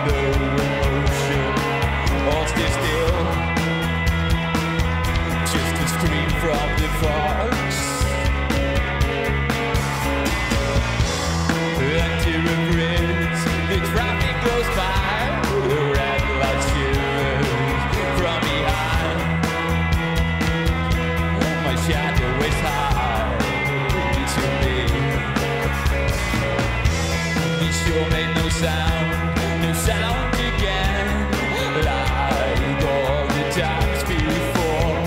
no emotion, all stay still. Just a scream from the fox. Until a bridge, the traffic goes by. The red light shivers from behind. My shadow is high to me. He sure made no sound again, like all the times before.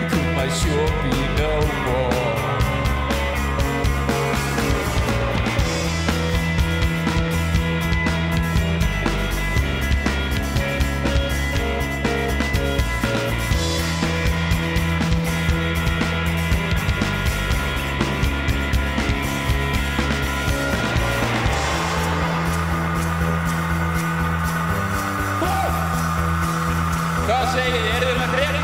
Could my sure be no more? Hvað segir þið? Eruð þið með